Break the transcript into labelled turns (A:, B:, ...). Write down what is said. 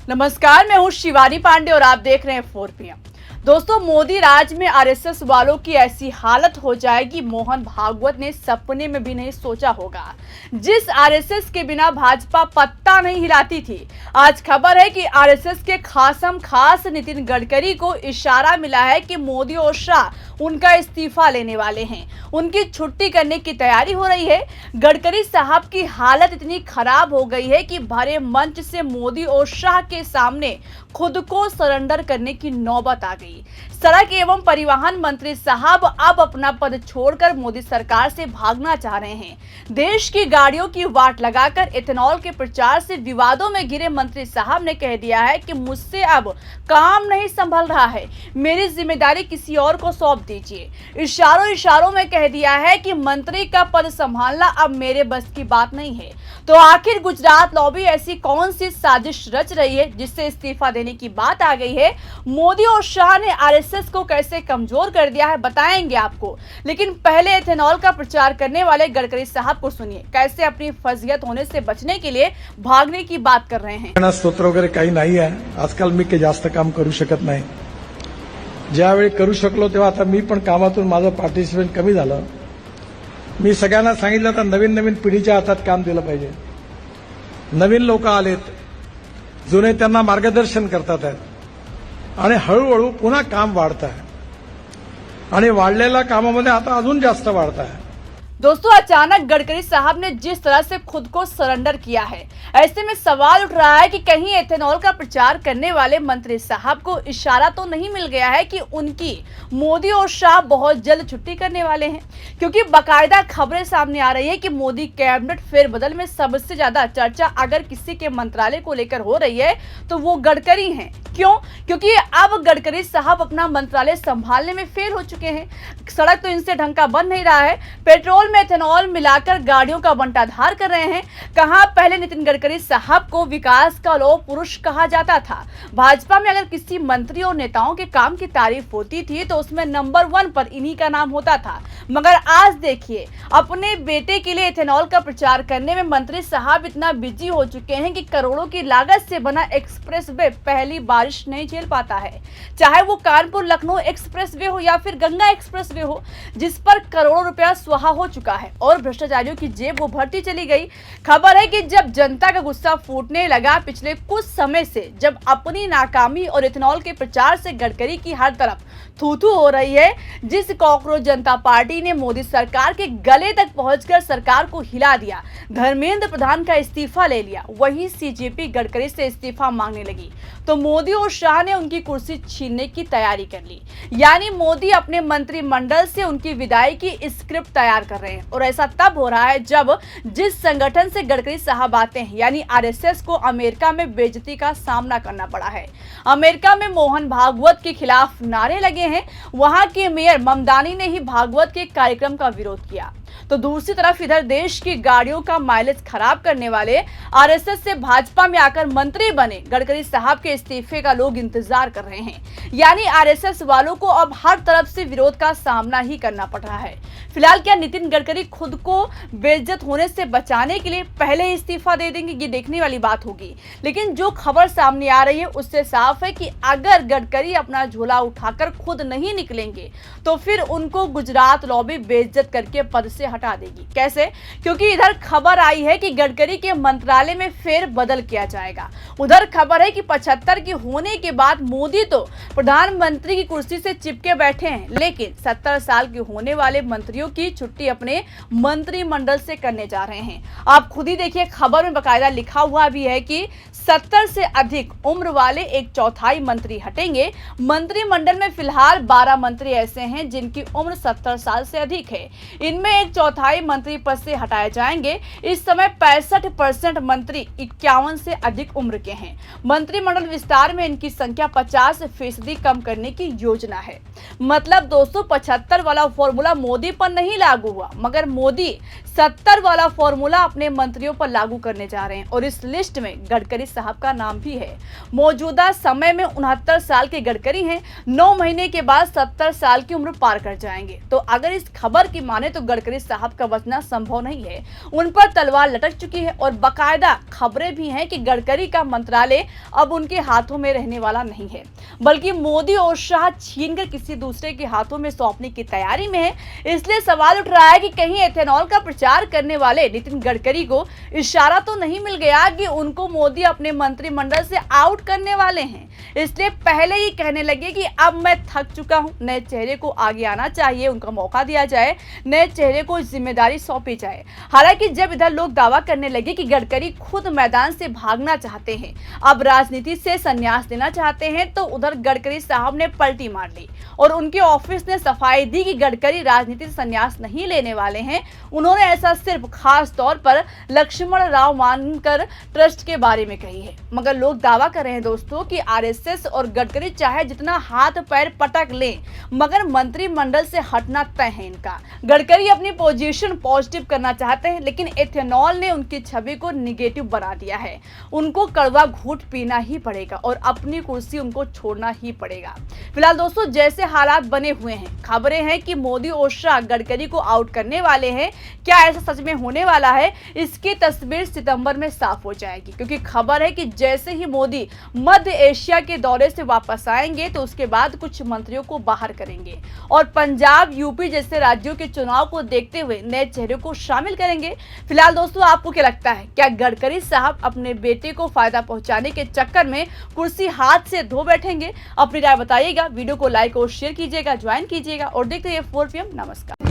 A: नमस्कार, मैं हूं शिवानी पांडे और आप देख रहे हैं 4 PM। दोस्तों, मोदी राज में आरएसएस वालों की ऐसी हालत हो जाएगी, मोहन भागवत ने सपने में भी नहीं सोचा होगा। जिस आरएसएस के बिना भाजपा पत्ता नहीं हिलाती थी, आज खबर है कि आरएसएस के खासम खास नितिन गडकरी को इशारा मिला है कि मोदी और शाह उनका इस्तीफा लेने वाले हैं। उनकी छुट्टी करने की तैयारी हो रही है। गडकरी साहब की हालत इतनी खराब हो गई है कि भरे मंच से मोदी और शाह के सामने खुद को सरेंडर करने की नौबत आ गई। सड़क एवं परिवहन मंत्री साहब अब अपना पद छोड़कर मोदी सरकार से भागना चाह रहे हैं। देश की गाड़ियों की वाट लगाकर इथेनॉल के प्रचार से विवादों में घिरे मंत्री साहब ने कह दिया है कि मुझसे अब काम नहीं संभल रहा है, मेरी जिम्मेदारी किसी और को सौंप दीजिए। इशारों में कह दिया है कि मंत्री का पद संभालना अब मेरे बस की बात नहीं है। तो आखिर गुजरात लॉबी ऐसी कौन सी साजिश रच रही है जिससे इस्तीफा देने की बात आ गई है? मोदी और शाह ने आरएसएस को कैसे कमजोर कर दिया है, बताएंगे आपको। लेकिन पहले इथेनॉल का प्रचार करने वाले गडकरी साहब को सुनिए, कैसे अपनी फजीयत होने से बचने के लिए भागने की बात कर रहे हैं।
B: स्तोत्र वगैरे काही नाही आहे, आजकाल मी काही जास्त काम करू शकत नाही। ज्यावेळी करू शकलो तेव्हा आता मी पण कामातून माझं पार्टिसिपेशन कमी झालं। मी सगळ्यांना सांगितलं तर नवीन पिढीच्या हातात काम दिलं पाहिजे। नवीन लोक आलेत, जुने त्यांना मार्गदर्शन करतात आहेत आणि हळूहळू पुन्हा काम वाढत आहे आणि वाढलेल्या कामामध्ये आता अजून जास्त वाढत आहे।
A: दोस्तों, अचानक गडकरी साहब ने जिस तरह से खुद को सरेंडर किया है, ऐसे में सवाल उठ रहा है कि कहीं एथेनॉल का प्रचार करने वाले मंत्री साहब को इशारा तो नहीं मिल गया है कि उनकी मोदी और शाह बहुत जल्द छुट्टी करने वाले हैं। क्योंकि बाकायदा खबरें सामने आ रही है कि मोदी कैबिनेट फेरबदल में सबसे ज्यादा चर्चा अगर किसी के मंत्रालय को लेकर हो रही है तो वो गडकरी हैं। क्यों? क्योंकि अब गडकरी साहब अपना मंत्रालय संभालने में फेल हो चुके हैं। सड़क तो इनसे ढंग का बन नहीं रहा है, पेट्रोल में एथेनॉल मिलाकर गाड़ियों का बंटाधार कर रहे हैं। कहां पहले नितिन गडकरी साहब को विकास का लौह पुरुष कहा जाता था। भाजपा में अगर किसी मंत्री और नेताओं के काम की तारीफ होती थी तो उसमें नंबर 1 पर इन्हीं का नाम होता था। मगर आज देखिए, अपने बेटे के लिए एथेनॉल का प्रचार करने में मंत्री साहब इतना बिजी हो चुके हैं कि करोड़ों की लागत से बना एक्सप्रेस वे पहली बारिश नहीं झेल पाता है। चाहे वो कानपुर लखनऊ एक्सप्रेस वे हो या फिर गंगा एक्सप्रेस वे हो, जिस पर करोड़ों रुपया स्वाहा हो चुका है और भ्रष्टाचारियों की जेब वो भरती चली गई। खबर है कि जब जनता का गुस्सा फूटने लगा पिछले कुछ समय से, जब अपनी नाकामी और इथेनॉल के प्रचार से गडकरी की हर तरफ थू-थू हो रही है, जिस कॉकरोच जनता पार्टी ने मोदी सरकार के गले तक पहुंचकर सरकार को हिला दिया, धर्मेंद्र प्रधान का इस्तीफा ले लिया, वहीं सीजेपी गडकरी से इस्तीफा मांगने लगी तो मोदी और शाह ने उनकी कुर्सी छीनने की तैयारी कर ली। यानी मोदी अपने मंत्रिमंडल से उनकी विदाई की स्क्रिप्ट तैयार कर रहे हैं। और ऐसा तब हो रहा है जब जिस संगठन से गडकरी साहब आते हैं, यानी आरएसएस को अमेरिका में बेइज्जती का सामना करना पड़ा है। अमेरिका में मोहन भागवत के खिलाफ नारे लगे हैं। वहां के मेयर ममदानी ने ही भागवत के कार्यक्रम का विरोध किया। तो दूसरी तरफ इधर देश की गाड़ियों का माइलेज खराब करने वाले आरएसएस से भाजपा में आकर मंत्री बने गडकरी साहब के इस्तीफे का लोग इंतजार कर रहे हैं। यानी आरएसएस वालों को अब हर तरफ से विरोध का सामना ही करना पड़ रहा है। फिलहाल क्या नितिन गडकरी खुद को बेइज्जत होने से बचाने के लिए पहले ही इस्तीफा दे देंगे, ये देखने वाली बात होगी। लेकिन जो खबर सामने आ रही है उससे साफ है कि अगर गडकरी अपना झोला उठाकर खुद नहीं निकलेंगे तो फिर उनको गुजरात लॉबी बेइज्जत करके पद से हटा देगी। कैसे? क्योंकि इधर खबर आई है कि गडकरी के मंत्रालय में फेर बदल किया जाएगा। उधर खबर है कि 75 के होने के बाद मोदी तो प्रधानमंत्री की कुर्सी से चिपके बैठे हैं, लेकिन 70 साल के होने वाले मंत्रियों की छुट्टी अपने मंत्रिमंडल से करने जा रहे हैं। आप खुद ही देखिए, खबर में बकायदा लिखा हुआ भी है कि 70 से अधिक उम्र वाले 1/4 मंत्री हटेंगे। मंत्रिमंडल में फिलहाल 12 मंत्री ऐसे हैं जिनकी उम्र 70 साल से अधिक है। इनमें 1/4 मंत्री पद से हटाए जाएंगे। इस समय 65% मंत्री 51 से अधिक उम्र के हैं। मंत्रिमंडल विस्तार में इनकी संख्या 50% कम करने की योजना है। मतलब दोस्तों, 75 वाला फॉर्मूला मोदी पर नहीं लागू हुआ, मगर मोदी 70 वाला फॉर्मूला अपने मंत्रियों पर लागू करने जा रहे हैं और इस लिस्ट में गडकरी साहब का नाम भी है। मौजूदा समय में 69 साल के गडकरी हैं, 9 महीने के बाद 70 साल की उम्र पार कर जाएंगे। तो अगर इस खबर की माने तो गडकरी साहब का बचना संभव नहीं है। उन पर तलवार लटक चुकी है और बाकायदा खबरें भी हैं कि गडकरी का मंत्रालय अब उनके हाथों में रहने वाला नहीं है, बल्कि मोदी और शाह छीनकर किसी दूसरे के हाथों में सौंपने की तैयारी में है। इसलिए सवाल उठ रहा है कि कहीं एथेनॉल का प्रचार करने वाले नितिन गडकरी को इशारा तो नहीं मिल गया कि उनको मोदी अपने मंत्रिमंडल से आउट करने वाले हैं। इसलिए पहले ही कहने लगे कि अब मैं थक चुका हूं, नए चेहरे को आगे आना चाहिए, उनका मौका दिया जाए, नए चेहरे को जिम्मेदारी सौंपी जाए। हालांकि जब इधर लोग दावा करने लगे कि गडकरी खुद मैदान से भागना चाहते हैं, अब राजनीति से संन्यास लेना चाहते हैं, तो उधर गडकरी साहब ने पलटी मार ली और उनके ऑफिस ने सफाई दी कि गडकरी राजनीति से संन्यास नहीं लेने वाले हैं। उन्होंने ऐसा सिर्फ खास तौर पर लक्ष्मण राव मानकर ट्रस्ट के बारे में कही है। मगर लोग दावा कर रहे हैं दोस्तों कि आरएसएस और गडकरी चाहे जितना हाथ पैर पटक लें, मगर मंत्रिमंडल से हटना तय है इनका। गडकरी अपनी पोजीशन पॉजिटिव करना चाहते हैं, लेकिन एथेनॉल ने उनकी छवि को निगेटिव बना दिया है। उनको कड़वा घूंट पीना ही पड़ेगा और अपनी कुर्सी उनको छोड़ना ही पड़ेगा। फिलहाल दोस्तों, जैसे हालात बने हुए हैं, खबरें हैं कि मोदी और शाह गडकरी को आउट करने वाले हैं। क्या ऐसा सच में होने वाला है, इसकी तस्वीर सितंबर में साफ हो जाएगी, क्योंकि खबर है कि जैसे ही मोदी मध्य एशिया के दौरे से वापस आएंगे तो उसके बाद कुछ मंत्रियों को बाहर करेंगे और पंजाब, यूपी जैसे राज्यों के चुनाव को देखते हुए नए चेहरों को शामिल करेंगे। फिलहाल दोस्तों, आपको क्या लगता है, क्या गडकरी साहब अपने बेटे को फायदा पहुंचाने के चक्कर में कुर्सी हाथ से धो बैठेंगे? अपनी राय बताइएगा, वीडियो को लाइक और शेयर कीजिएगा, ज्वाइन कीजिएगा और देखते रहिए 4 PM। नमस्कार।